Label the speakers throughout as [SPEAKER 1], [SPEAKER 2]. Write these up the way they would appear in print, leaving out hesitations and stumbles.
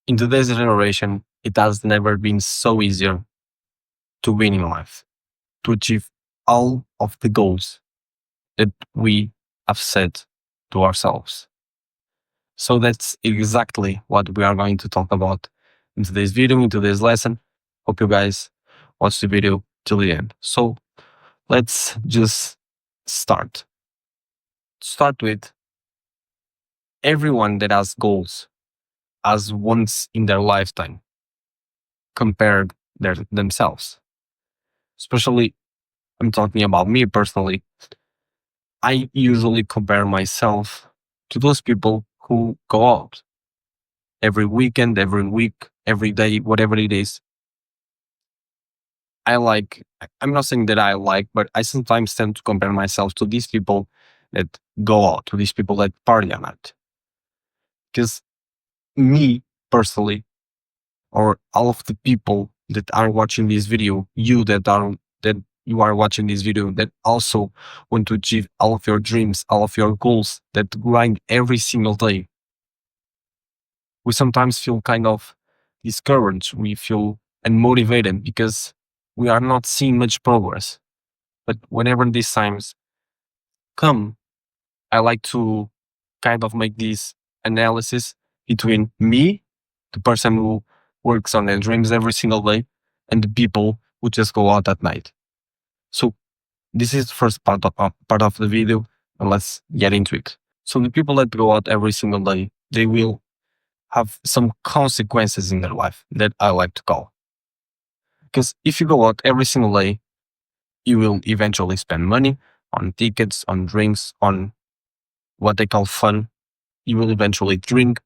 [SPEAKER 1] In today's generation, it has never been so easier to win in life, to achieve all of the goals that we have set to ourselves. So that's exactly what we are going to talk about in today's video, in today's lesson. Hope you guys watch the video till the end. So let's just start. Start with everyone that has goals as once in their lifetime compared themselves. Especially, I'm talking about me personally. I usually compare myself to those people who go out every weekend, every week, every day, whatever it is. I'm not saying that I like, but I sometimes tend to compare myself to these people that go out, to these people that party a lot. Because me personally, or all of the people that are watching this video, that you are watching this video, that also want to achieve all of your dreams, all of your goals, that grind every single day, we sometimes feel kind of discouraged. We feel unmotivated because we are not seeing much progress. But whenever these times come, I like to kind of make this analysis between me, the person who works on their dreams every single day, and the people who just go out at night. So this is the first part of the video, and let's get into it. So the people that go out every single day, they will have some consequences in their life that I like to call. Because if you go out every single day, you will eventually spend money on tickets, on drinks, on what they call fun. You will eventually drink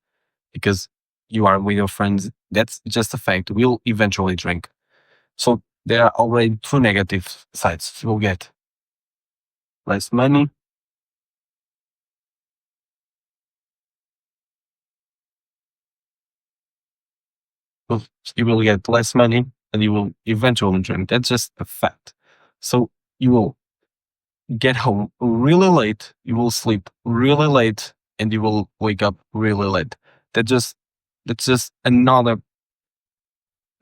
[SPEAKER 1] because you are with your friends. That's just a fact. We'll eventually drink. So there are already two negative sides. You'll get less money. You will get less money and you will eventually drink. That's just a fact. So you will get home really late, you will sleep really late, and you will wake up really late. That just that's just another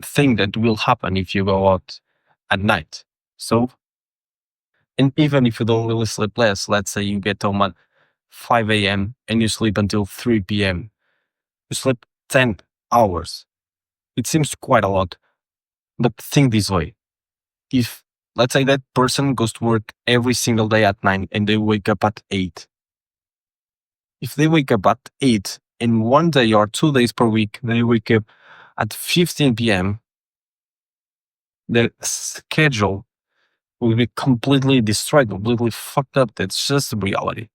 [SPEAKER 1] thing that will happen if you go out at night. So, and even if you don't really sleep less, let's say you get home at 5 a.m. and you sleep until 3 p.m. You sleep 10 hours. It seems quite a lot. But think this way. If let's say that person goes to work every single day at 9 and they wake up at 8, if they wake up at 8 and 1 day or 2 days per week, they wake up at 15 p.m., their schedule will be completely destroyed, completely fucked up. That's just the reality.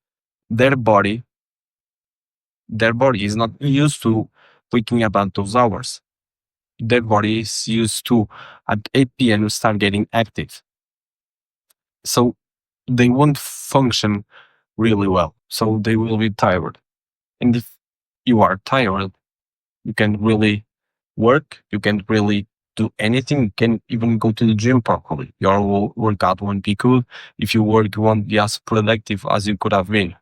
[SPEAKER 1] Their body, their body is not used to waking up at those hours. Their body is used to at 8 p.m. start getting active. So they won't function really well. So they will be tired. And if you are tired, you can really work, you can really do anything. You can even go to the gym properly. Your workout won't be good. If you work, you won't be as productive as you could have been.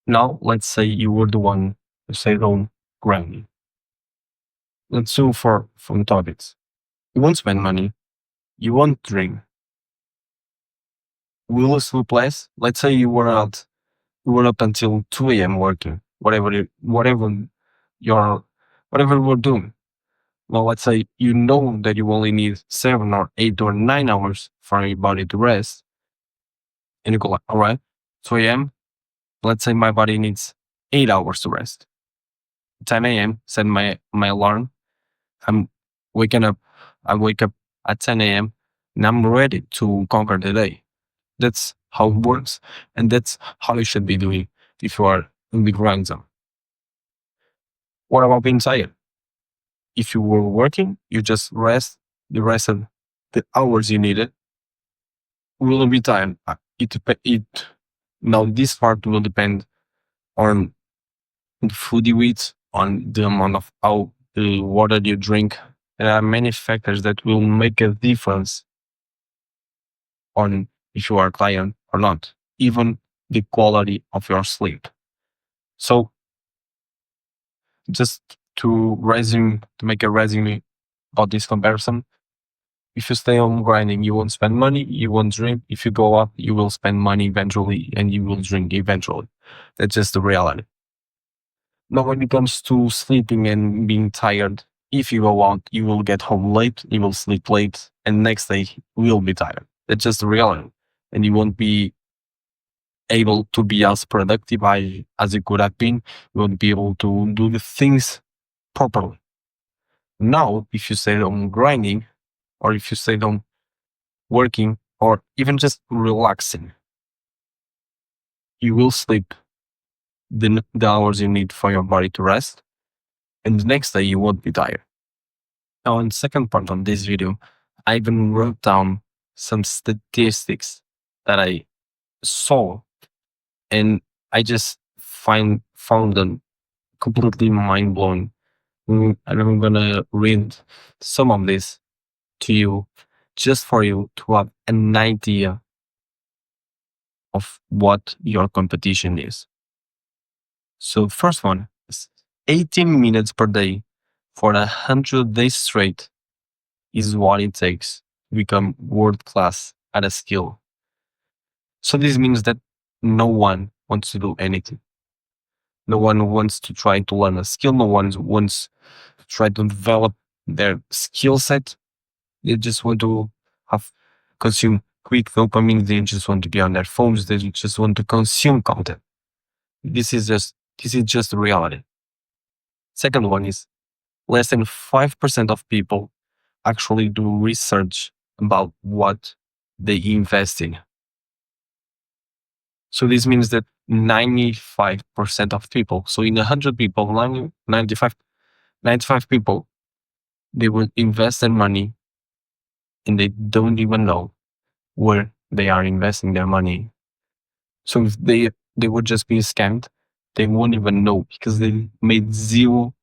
[SPEAKER 1] Now, let's say you were the one who stayed home grinding. Let's do for from topics. You won't spend money. You won't drink. Will you sleep less? Let's say you were up until 2 a.m. working, your, whatever you were doing. Well, let's say you know that you only need 7 or 8 or 9 hours for your body to rest. And you go like, all right, 2 a.m. Let's say my body needs 8 hours to rest. 10 a.m. set my alarm. I'm waking up. I wake up at 10 a.m. and I'm ready to conquer the day. That's how it works. And that's how you should be doing if you are in the grind zone. What about being tired? If you were working, you just rest the rest of the hours you needed will be tired. It now this part will depend on the food you eat, on the amount of how the water you drink. There are many factors that will make a difference on if you are tired or not. Even the quality of your sleep. So just to make a resume about this comparison, if you stay on grinding, you won't spend money, you won't drink. If you go up, you will spend money eventually and you will drink eventually. That's just the reality. Now, when it comes to sleeping and being tired, if you go out, you will get home late, you will sleep late, and next day you will be tired. That's just the reality. And you won't be able to be as productive as you could have been. You won't be able to do the things properly. Now, if you stay on grinding, or if you stay on working, or even just relaxing, you will sleep the hours you need for your body to rest, and the next day you won't be tired. Now, in the second part of this video, I even wrote down some statistics that I saw, and I just found them completely mind blowing. And I'm gonna read some of this to you, just for you to have an idea of what your competition is. So, first one is 18 minutes per day for 100 days straight is what it takes to become world class at a skill. So, this means that no one wants to do anything. No one wants to try to learn a skill. No one wants to try to develop their skill set. They just want to have consume quick dopamine. They just want to be on their phones. They just want to consume content. This is just the reality. Second one is less than 5% of people actually do research about what they invest in. So this means that 95% of people, so in 100 people, 95 people, they will invest their money and they don't even know where they are investing their money. So if they would just be scammed, they won't even know because they made zero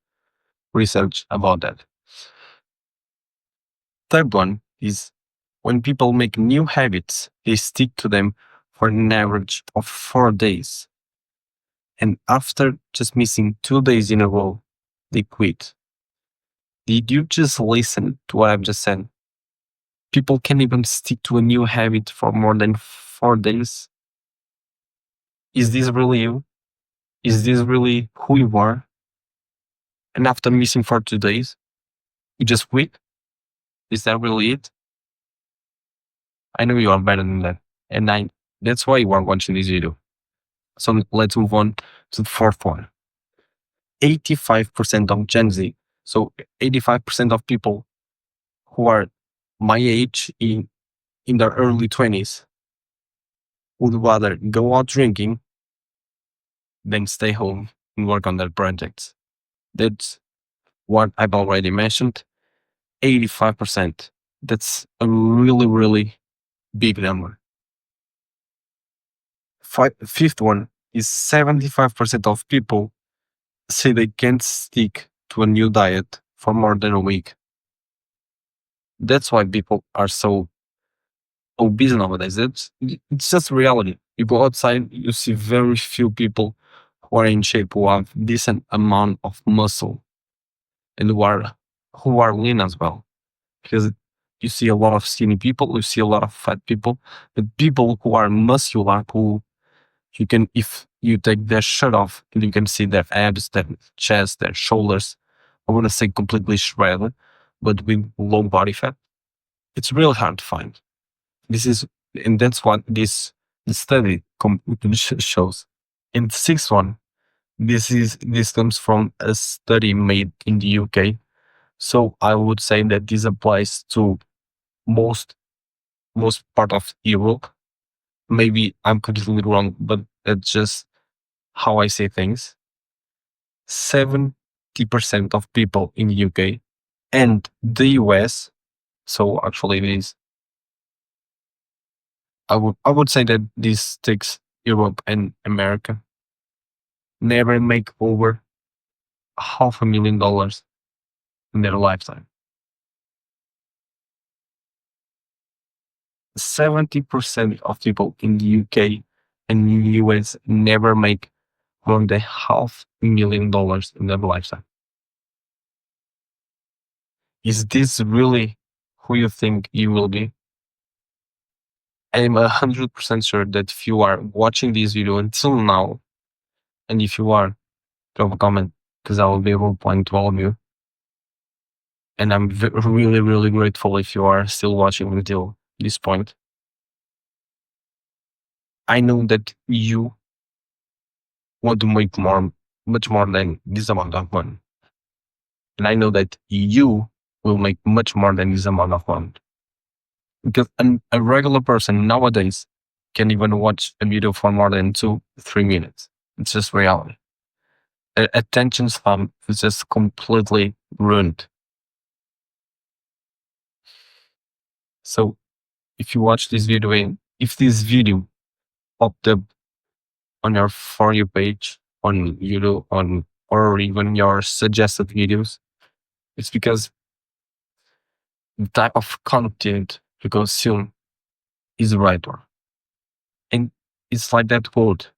[SPEAKER 1] research about that. Third one is when people make new habits, they stick to them for an average of 4 days. And after just missing 2 days in a row, they quit. Did you just listen to what I've just said? People can't even stick to a new habit for more than 4 days. Is this really you? Is this really who you are? And after missing for 2 days, you just quit? Is that really it? I know you are better than that. And that's why you are watching this video. So let's move on to the fourth one. 85% of Gen Z, so 85% of people who are my age in their early 20s would rather go out drinking than stay home and work on their projects. That's what I've already mentioned. 85%. That's a really, really big number. Fifth one is 75% of people say they can't stick to a new diet for more than a week. That's why people are so obese nowadays. It's just reality. You go outside, you see very few people who are in shape, who have decent amount of muscle, and who are lean as well. Because you see a lot of skinny people, you see a lot of fat people, but people who are muscular, who you can, if you take their shirt off, you can see their abs, their chest, their shoulders. I want to say completely shredded, but with low body fat. It's really hard to find. And that's what this study shows. And the sixth one, this comes from a study made in the UK. So I would say that this applies to most part of Europe. Maybe I'm completely wrong, but that's just how I say things. 70% of people in the UK and the US, so actually I would say that this takes Europe and America, never make over $500,000 in their lifetime. 70% of people in the UK and US never make more than $500,000 in their lifetime. Is this really who you think you will be? I am 100% sure that if you are watching this video until now, and if you are, drop a comment because I will be replying to all of you. And I'm really, really grateful if you are still watching until this point. I know that you want to make much more than this amount of money. And I know that you will make much more than this amount of money. Because a regular person nowadays can't even watch a video for more than 2-3 minutes. It's just reality. Attention span is just completely ruined. So if you watch this video and if this video popped up on your For You page, on YouTube, or even your suggested videos, it's because the type of content you consume is the right one. And it's like that quote,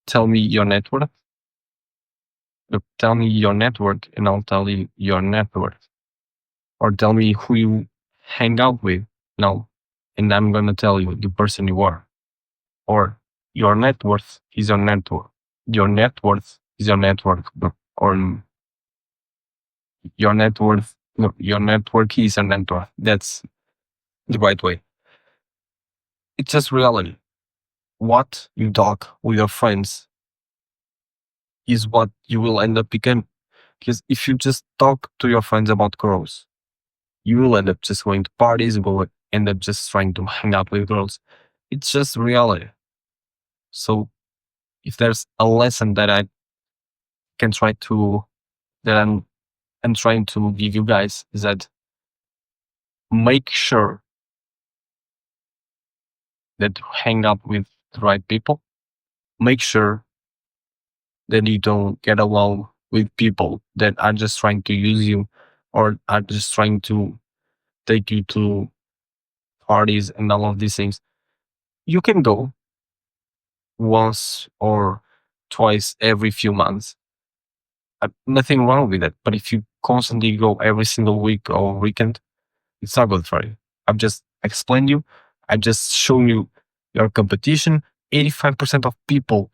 [SPEAKER 1] tell me your net worth. Look, tell me your network and I'll tell you your net worth. Or tell me who you hang out with now, and I'm going to tell you the person you are. Or your net worth is your network. Your net worth is your network. Or your net worth, no, your network is your network. That's the right way. It's just reality. What you talk with your friends is what you will end up becoming. Because if you just talk to your friends about girls, you will end up just going to parties, you will end up just trying to hang out with girls. It's just reality. So if there's a lesson that I can try to, that I'm trying to give you guys, is that make sure that you hang out with the right people. Make sure that you don't get along with people that are just trying to use you or are just trying to take you to parties and all of these things. You can go once or twice every few months. Nothing wrong with that. But if you constantly go every single week or weekend, it's not good for you. I've just explained you. I've just shown you your competition. 85% of people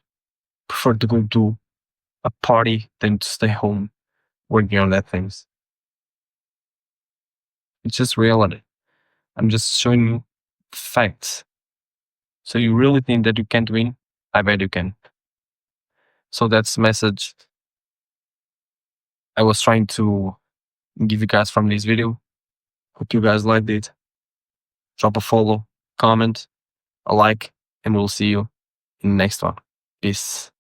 [SPEAKER 1] prefer to go to a party than to stay home working on that things. It's just reality. I'm just showing you facts. So you really think that you can't win? I bet you can. So that's the message I was trying to give you guys from this video. Hope you guys liked it. Drop a follow, comment, a like, and we'll see you in the next one. Peace.